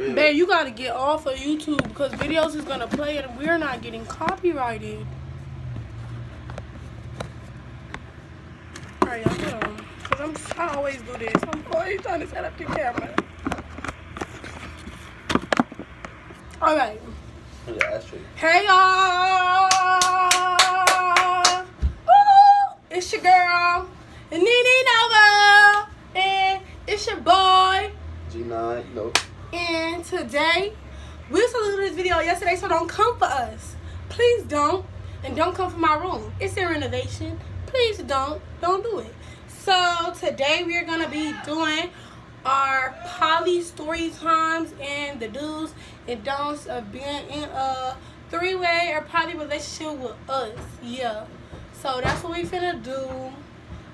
Yeah. Babe, you gotta get off of YouTube because videos is gonna play and we're not getting copyrighted. Alright, y'all, hold on. Because I always do this. I'm always trying to set up the camera. Alright. Hey, y'all. Woo! It's your girl, Nene Nova. And it's your boy, G9, you know. and today, we was supposed to do this video yesterday, so don't come for us. Please don't. And don't come for my room. It's a renovation. Please don't. Don't do it. So, today we are going to be doing our poly story times and the do's and don'ts of being in a three-way or poly relationship with us. Yeah. So, that's what we finna do.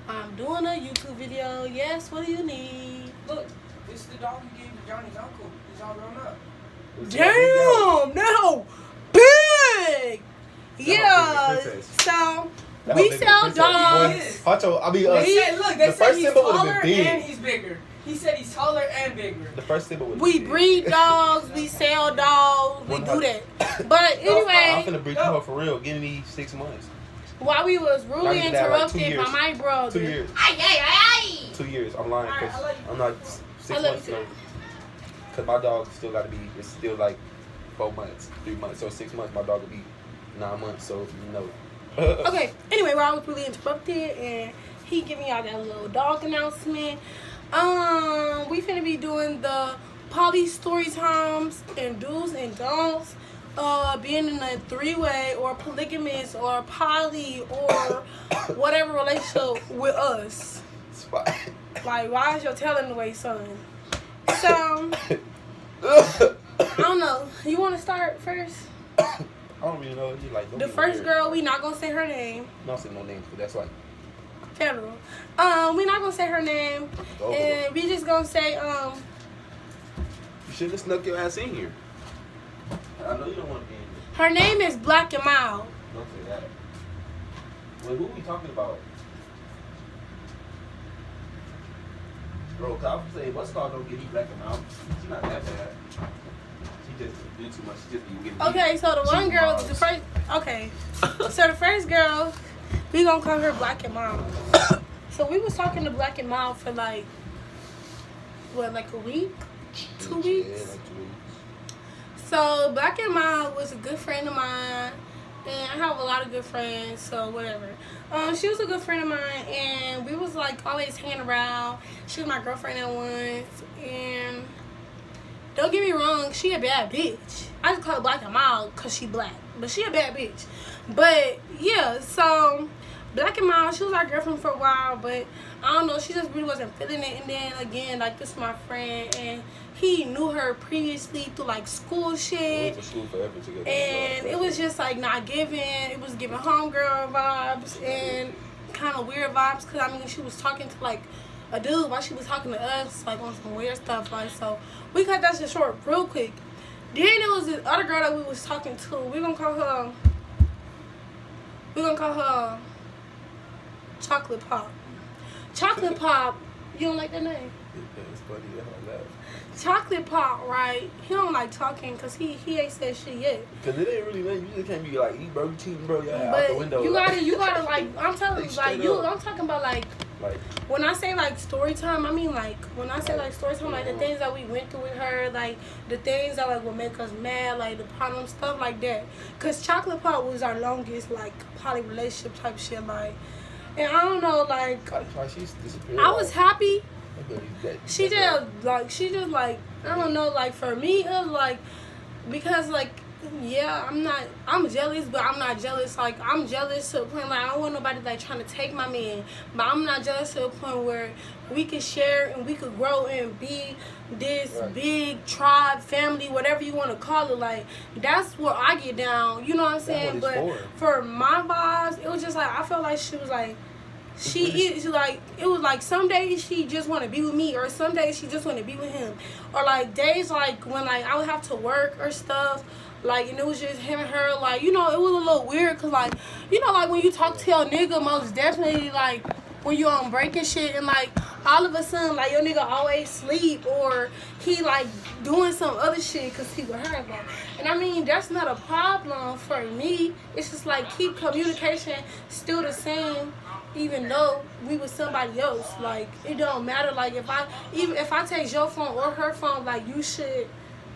I'm doing a YouTube video. Yes, what do you need? Look, it's the dog you gave to Johnny's uncle. He's all grown up. Damn, no, big. Yeah, so we sell dogs. Pacho, I mean, They said he's symbol would've taller been big. and he's bigger. He said he's taller and bigger. The first symbol would We breed dogs, we sell dogs, we do that. But I'm anyway, finna breed you up for real. Give me 6 months. while we was Now rudely you can have, like, 2 interrupted by years. my brother. 2 years. Ay. 2 years. I'm lying Alright, because I like I'm not 6 I love months. you too. Because my dog still got to be. It's still like 4 months, 3 months. So 6 months, my dog will be 9 months. So you know. Okay, anyway, while I was really interrupted and he giving y'all that little dog announcement, we finna be doing the poly story times and do's and don'ts, being in a three-way or polygamous or poly or whatever relationship with us. Spot. Like, why is your tail in the way, son? So, I don't know. You want to start first? I don't really know. You like The first girl, we not gonna say her name. Don't say no names, but that's like Federal. We not gonna say her name, and we just gonna say you shouldn't have snuck your ass in here. I know you don't want to be in here. her name is Black and Mild. Don't say that. Wait, who are we talking about? Bro, cause I was saying, what's called don't get you black and out. She's not that bad. She just do too much. She just be getting. Okay, so the one girl, the first. Okay, so the first girl, we gonna call her Black and Mild. So we was talking to Black and Mild for like, what, like a week, 2 weeks. Yeah, like 2 weeks. So Black and Mild was a good friend of mine, and I have a lot of good friends, so whatever. She was a good friend of mine, and we was like always hanging around. She was my girlfriend at once, and don't get me wrong, she a bad bitch. I just call her Black and Mild because she black, but she a bad bitch. But yeah, so Black and Mild, she was our girlfriend for a while, but I don't know, she just really wasn't feeling it. And then again, like, this is my friend, and he knew her previously through like school shit. We went to school forever together. And it was just like not giving. It was giving homegirl vibes and kind of weird vibes. Cause I mean, she was talking to like a dude while she was talking to us, like on some weird stuff. Like, so we cut that shit short real quick. Then it was this other girl that we was talking to. We're gonna call her Chocolate Pop. Chocolate Pop. You don't like that name? It's funny. I laugh. Chocolate Pop, right? He don't like talking because he ain't said shit yet. Cause it ain't really nothing. You just can't be like, eat bro, you cheating, bro, yeah, But out the window. you gotta like, I'm telling you, like, I'm talking about like, when I say like story time, I mean like, when I say like story time, like the things that we went through with her, like the things that like will make us mad, like the problem, stuff like that. Cause Chocolate Pop was our longest like poly relationship type shit, like, and I don't know, like, She's disappeared. I was happy. She just like, I don't know, like, for me, it was like, because like, yeah, I'm jealous, but I'm not jealous. Like, I'm jealous to the point, like, I don't want nobody like trying to take my man, but I'm not jealous to the point where we could share and we could grow and be this big tribe, family, whatever you want to call it. Like, that's where I get down, you know what I'm saying? But for my vibes, it was just like, I felt like she was like, she is like, it was like some days she just want to be with me, or some days she just want to be with him, or like days like when like I would have to work or stuff, like, and it was just him and her, like, you know, it was a little weird because, like, you know, like when you talk to your nigga, most definitely, like when you on break and shit, and like all of a sudden, like, your nigga always sleep or he, like, doing some other shit because he with her. Like, and I mean, that's not a problem for me. It's just, like, keep communication still the same even though we with somebody else. Like, it don't matter. Like, if I take your phone or her phone, like, you should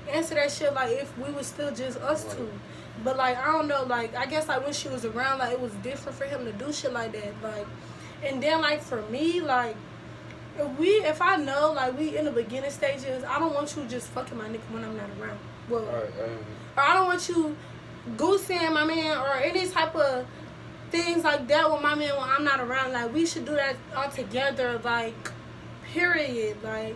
answer that shit like if we was still just us two. But, like, I don't know, like, I guess, like, when she was around, like, it was different for him to do shit like that. Like, and then, like, for me, like, if I know, like, we in the beginning stages, I don't want you just fucking my nigga when I'm not around. Well, or I don't want you goosing my man or any type of things like that with my man when I'm not around. Like, we should do that all together, like, period. Like,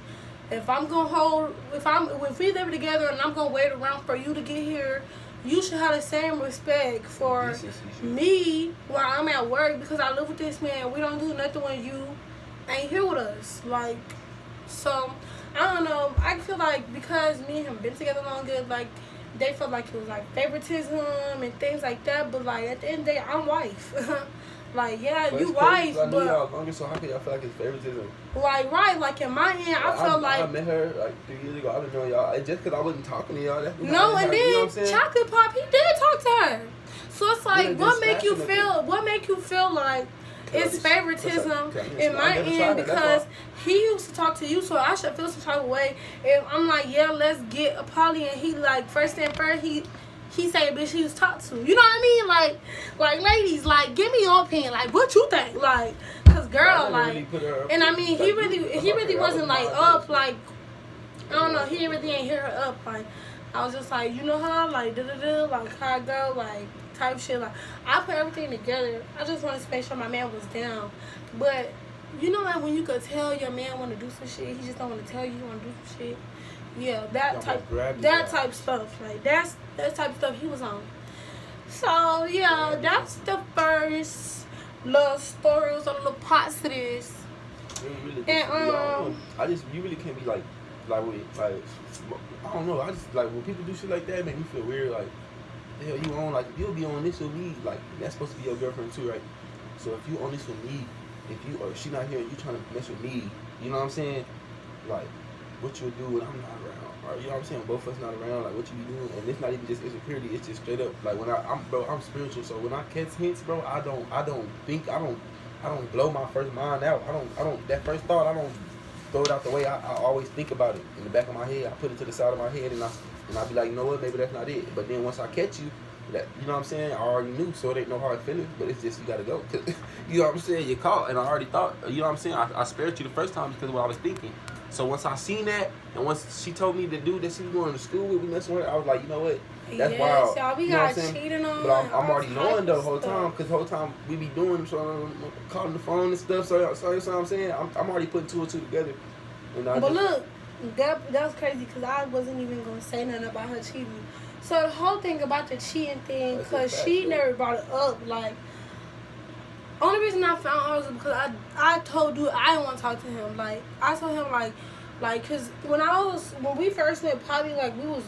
if we live together and I'm gonna wait around for you to get here, you should have the same respect for me while I'm at work because I live with this man. We don't do nothing when you ain't here with us. Like, so, I don't know. I feel like because me and him been together longer, like, they felt like it was, like, favoritism and things like that. But, like, at the end of the day, I'm wife. Like, yeah, but you wife, but... y'all longer, so how can y'all feel like it's favoritism? Like, right, like, in my end, I felt like... I met her, like, 3 years ago. I've been knowing y'all. Just because I wasn't talking to y'all. No, and then you know Chocolate Pop, he did talk to her. So it's like, what make you feel like it's favoritism in my end because he used to talk to you, so I should feel some type of way. If I'm like, yeah, let's get a Poly, and he, like, first and first, he say, bitch, he was talked to. You know what I mean? Like, ladies, like, give me your opinion. Like, what you think? Like, cause girl, like, and I mean, he really wasn't, like, up, like, I don't know, he really ain't hear her up. Like, I was just like, you know her? Like, da-da-da, like, how I go, like, type shit. Like, I put everything together. I just wanted to make sure my man was down. But, you know, like, when you could tell your man want to do some shit, he just don't want to tell you he want to do some shit. Yeah, that type stuff. Like, that type of stuff he was on. So, yeah, that's the first little story. It was a little positives. And, you really can't be like, I don't know. I just, like, when people do shit like that, it make me feel weird. Like, the hell you on? Like, you'll be on this with me. Like, that's supposed to be your girlfriend too, right? So if you on this with me, or she not here and you trying to mess with me, you know what I'm saying? Like, what you do when I'm not around, or you know what I'm saying? Both of us not around, like what you be doing, and it's not even just insecurity. It's just straight up like when I'm spiritual, so when I catch hints, bro, I don't blow my first mind out. I don't that first thought, I don't throw it out the way. I always think about it in the back of my head. I put it to the side of my head, and I be like, you know what, maybe that's not it. But then once I catch you, that, you know what I'm saying, I already knew, so it ain't no hard feelings, but it's just you gotta go. You know what I'm saying? You caught, and I already thought, you know what I'm saying? I spared you the first time because of what I was thinking. So once I seen that, and once she told me the dude that she was going to school with, we messing with her, I was like, you know what? That's wild. Y'all, we you know got cheating on. But I'm already knowing the whole time, because the whole time we be doing, so I'm calling the phone and stuff. So you know what I'm saying? I'm already putting two and two together. But look, that was crazy because I wasn't even gonna say nothing about her cheating. So the whole thing about the cheating thing, because she never brought it up. Like, only reason I found her was because I told you I didn't want to talk to him. Like, I told him like, cause when we first met, probably like we was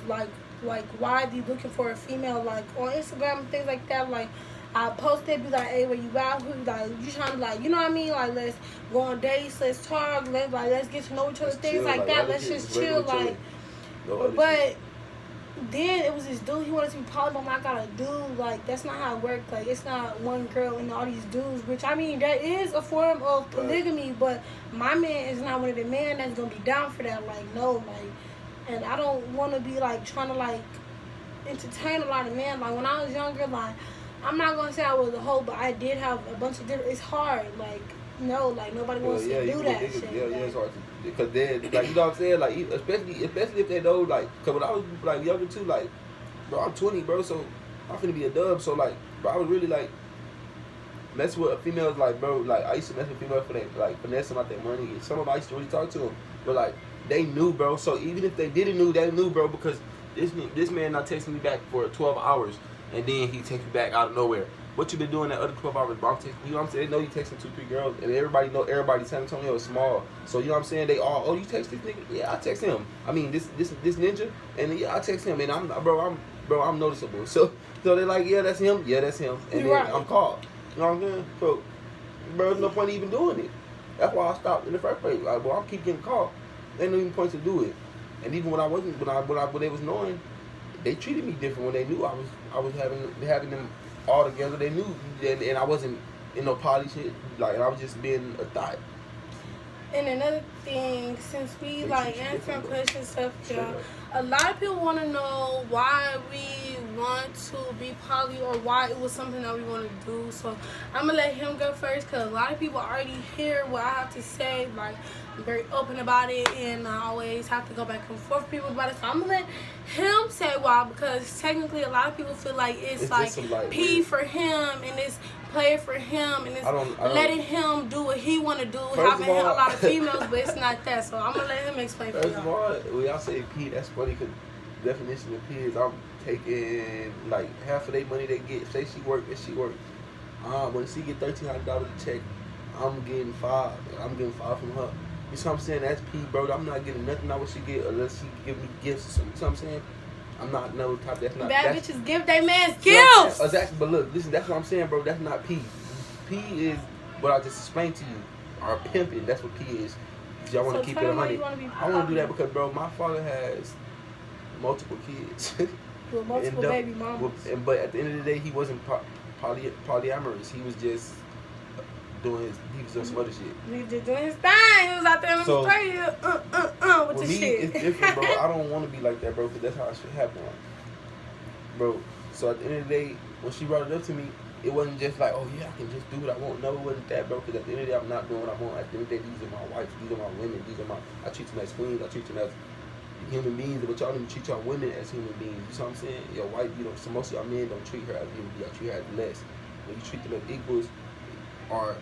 like widely looking for a female, like on Instagram and things like that. Like, I posted, be like, hey, where you at? Who, like, you trying to, like, you know what I mean? Like, let's go on dates, let's talk, let's get to know each other, things like that. Let's just chill, like. But then it was this dude, he wanted to be poly, but I got a dude, like, that's not how it works. Like, it's not one girl and all these dudes, which, I mean, that is a form of polygamy, but my man is not one of the men that's going to be down for that. Like, no, like, and I don't want to be, like, trying to, like, entertain a lot of men. Like, when I was younger, like, I'm not going to say I was a hoe, but I did have a bunch of different, it's hard, like, no, like, nobody wants to do that shit. Yeah, it's hard to. Because then, like, you know what I'm saying? Like, especially if they know, like, because when I was, like, younger, too, like, bro, I'm 20, bro, so I'm finna be a dub. So, like, bro, I was really, like, messing with females, like, bro, like, I used to mess with females for that, like, finesse them out their money. And some of them I used to really talk to them. But, like, they knew, bro. So, even if they didn't know, they knew, bro, because this man not texting me back for 12 hours. And then he takes me back out of nowhere. What you been doing that other 12 hours, bro? You know what I'm saying? They know you texting 2-3 girls, and everybody know San Antonio is small. So you know what I'm saying? They all, you text this nigga? Yeah, I text him. I mean, this ninja, and yeah, I text him, and I'm noticeable. So they're like, yeah, that's him. Yeah, that's him. And then I'm called. You know what I'm saying? So, bro, there's no point even doing it. That's why I stopped in the first place. Like, well, I keep getting caught. Ain't no even point to do it. And even when I wasn't, when they was knowing, they treated me different when they knew I was having them all together. They knew, and I wasn't in no poly shit. Like, I was just being a thought. And another thing, since we like answering questions stuff, y'all, a lot of people want to know why we want to be poly or why it was something that we want to do. So I'm gonna let him go first because a lot of people already hear what I have to say. Like, I'm very open about it, and I always have to go back and forth with people about it. So I'm gonna let him say why, because technically a lot of people feel like it's like P for him and it's play for him and it's I don't letting him do what he want to do, having a lot of females, but it's not that. So I'm gonna let him explain for y'all. First of all, when y'all say P, that's funny because the definition of P is I'm taking like half of their money they get. Say she work and she work. When she get $1,300 a check, I'm getting $5. I'm getting $5 from her. You know what I'm saying? That's P, bro. I'm not getting nothing out what she get unless she give me gifts or something. You know what I'm saying? I'm not no type. That's not bad bitches give they man's gifts. Exactly. But look, listen. That's what I'm saying, bro. That's not P. P is what I just explained to you. Or pimping. That's what P is. If y'all want to keep it 100. I want to do that because, bro, my father has multiple kids. With multiple baby mamas. But at the end of the day, he wasn't polyamorous. He was just doing some other shit. He was just doing his thing. He was out there in the street with the shit. It's different, bro. I don't want to be like that, bro, because that's how it should happen. Bro, so at the end of the day, when she brought it up to me, it wasn't just like, oh, yeah, I can just do what I want. No, it wasn't that, bro, because at the end of the day, I'm not doing what I want. At the end of the day, these are my wives. These are my women. I treat them as queens. I treat them as human beings, but y'all don't even treat y'all women as human beings. You know what I'm saying? Your wife, so most of y'all men don't treat her as human beings. Y'all treat her as less. When you treat them as equals, or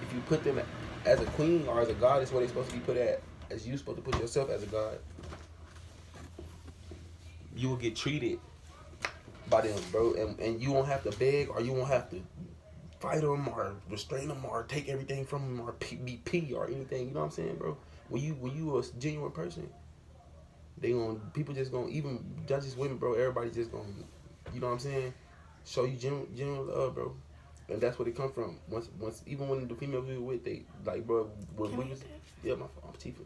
if you put them as a queen or as a goddess, where they're supposed to be put at, as you're supposed to put yourself as a god, you will get treated by them, bro. And you won't have to beg, or you won't have to fight them or restrain them or take everything from them or be P or anything. You know what I'm saying, bro? When you a genuine person, people just gonna, even not just women, bro, everybody just gonna, you know what I'm saying, show you genuine love, bro. And that's where they come from. Once, even when the females we were with, they like, bro, when we was, yeah, my fault, I'm Tifa.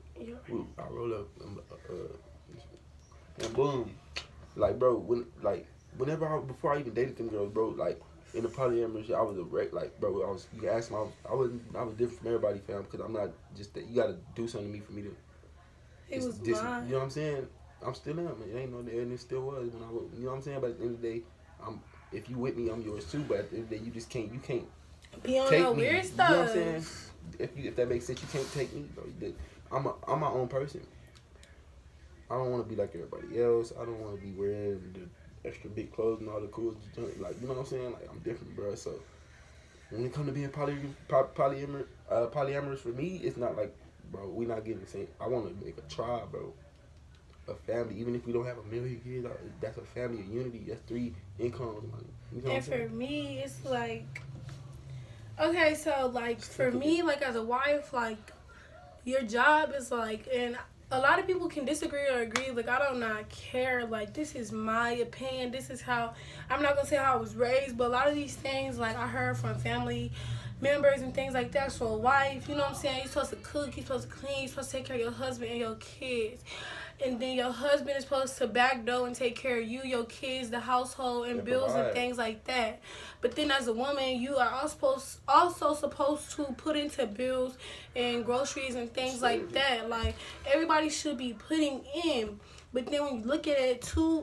I roll up, and boom, like, bro, before I even dated them girls, bro, like in the polyamorous shit, I was a wreck, like, bro. You can ask me, I was different from everybody, fam, because I'm not just that. You gotta do something to me for me to. It was you know what I'm saying? I'm still him. It ain't no, and it still was when I was. You know what I'm saying? But at the end of the day, if you with me, I'm yours too. But at the end of the day, you can't be on take no me. weird stuff. You know what I'm saying? If that makes sense, you can't take me, bro. I'm my own person. I don't want to be like everybody else. I don't want to be wearing the extra big clothes and all the cool junk. Like, you know what I'm saying? Like, I'm different, bro. So when it comes to being polyamorous for me, it's not like, bro, we not getting the same. I want to make a tribe, bro. A family. Even if we don't have 1 million kids, that's a family of unity. That's 3 incomes, money. You know and for me, it's like, okay, so like for me, like as a wife, like your job is like, and a lot of people can disagree or agree. Like, I do not care. Like, this is my opinion. This is how, I'm not gonna say how I was raised, but a lot of these things, like I heard from family members and things like that. So a wife, you know what I'm saying? You're supposed to cook, you're supposed to clean, you're supposed to take care of your husband and your kids. And then your husband is supposed to backdoor and take care of you, your kids, the household, and bills and things like that. But then as a woman, you are also supposed to put into bills and groceries and things like that. Like, everybody should be putting in. But then when you look at it, 2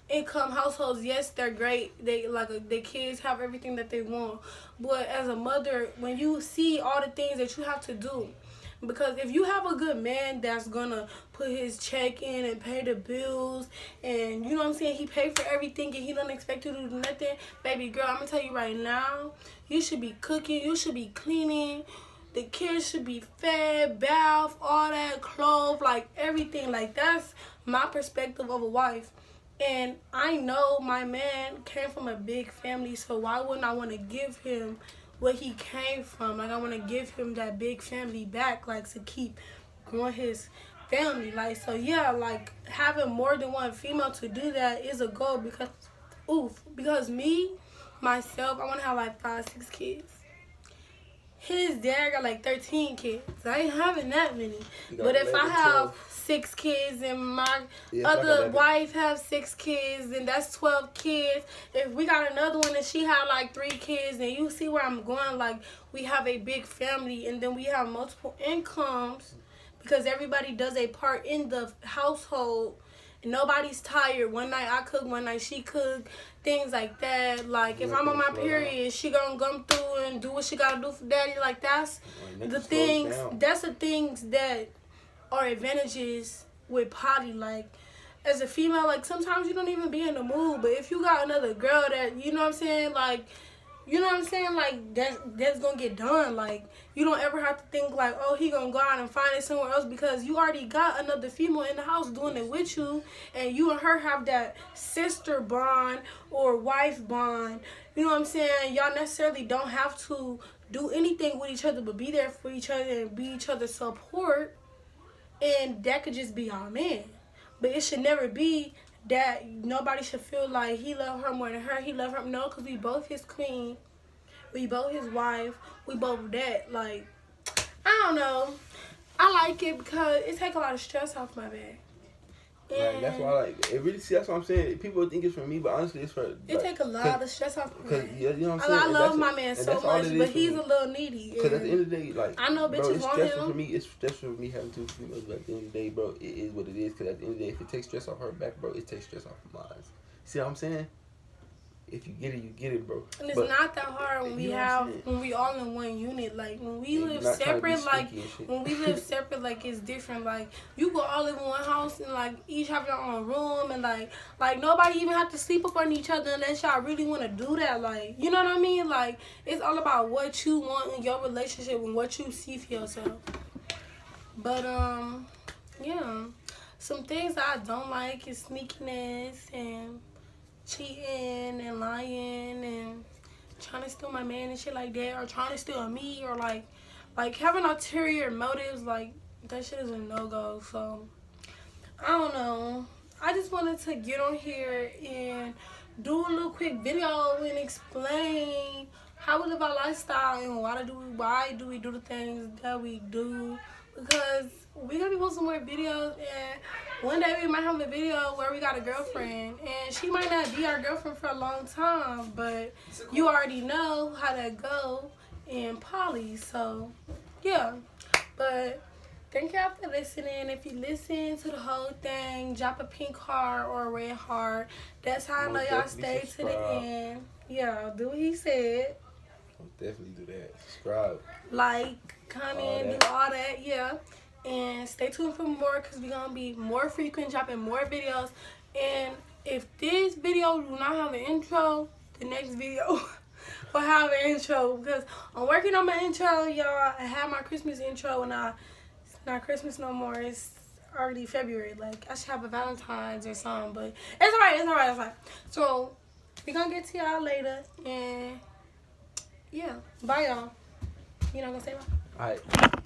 income households, yes, they're great. Their kids have everything that they want. But as a mother, when you see all the things that you have to do, because if you have a good man that's gonna put his check in and pay the bills, and you know what I'm saying, he paid for everything and he don't expect you to do nothing, baby girl, I'm gonna tell you right now, you should be cooking, you should be cleaning, the kids should be fed, bath, all that, clothes, like everything. Like, that's my perspective of a wife. And I know my man came from a big family, so why wouldn't I want to give him what he came from? Like, I want to give him that big family back, like, to keep growing his family. Like, so yeah, like, having more than one female to do that is a goal, because me, myself, I want to have like 5, 6 kids. his dad got like 13 kids. I ain't having that many. But if 11, I have 12. 6 kids and my Yeah, other wife have 6 kids, then that's 12 kids. If we got another one and she had like 3 kids, then you see where I'm going. Like, we have a big family and then we have multiple incomes because everybody does a part in the household. Nobody's tired. One night I cook, one night she cook, things like that. Like, if I'm on my period, she gonna come through and do what she gotta do for daddy. Like, that's the things. That's the things that are advantages with Poly. Like, as a female, like, sometimes you don't even be in the mood. But if you got another girl that, you know what I'm saying, like, you know what I'm saying, like, that's gonna get done. Like, you don't ever have to think like, oh, he gonna go out and find it somewhere else, because you already got another female in the house doing it with you, and you and her have that sister bond or wife bond. You know what I'm saying? Y'all necessarily don't have to do anything with each other, but be there for each other and be each other's support, and that could just be our man. But it should never be that nobody should feel like he love her more than her. He love her. No, because we both his queen. We both his wife. We both that. Like, I don't know. I like it because it take a lot of stress off my back. Like, that's why, like, it really, see, that's what I'm saying. People think it's for me, but honestly, it's for, like, it take a lot of stress off my back. Yeah, you know what I'm saying? I love my man so much, but he's a little needy. Because at the end of the day, like, I know bitches it's want stressful him. for me. It's stressful for me having 2 females, but at the end of the day, bro, it is what it is. Because at the end of the day, if it takes stress off her back, bro, it takes stress off of mine. See what I'm saying? If you get it, you get it, bro. And it's not that hard when we all in one unit. Like, when we live separate, like it's different. Like, you go all live in one house and like each have your own room, and like nobody even have to sleep up on each other unless y'all really want to do that. Like, you know what I mean? Like, it's all about what you want in your relationship and what you see for yourself. But yeah, some things I don't like is sneakiness and cheating and lying and trying to steal my man and shit like that, or trying to steal me, or like having ulterior motives. Like, that shit is a no-go. So I don't know, I just wanted to get on here and do a little quick video and explain how we live our lifestyle and why do we do the things that we do, because we're gonna be posting more videos, and one day we might have a video where we got a girlfriend, and she might not be our girlfriend for a long time, but you already know how that go in Poly. So yeah, but thank y'all for listening. If you listen to the whole thing, drop a pink heart or a red heart. That's how I know y'all stay to the end. Yeah, do what he said. I'll definitely do that. Subscribe. Like, comment, do all that, yeah. And stay tuned for more, because we're going to be more frequent, dropping more videos. And if this video do not have an intro, the next video will have an intro, because I'm working on my intro, y'all. I have my Christmas intro, and it's not Christmas no more. It's already February. Like, I should have a Valentine's or something, but it's all right. So, we're going to get to y'all later, and yeah, bye, y'all. You not going to say bye? All right.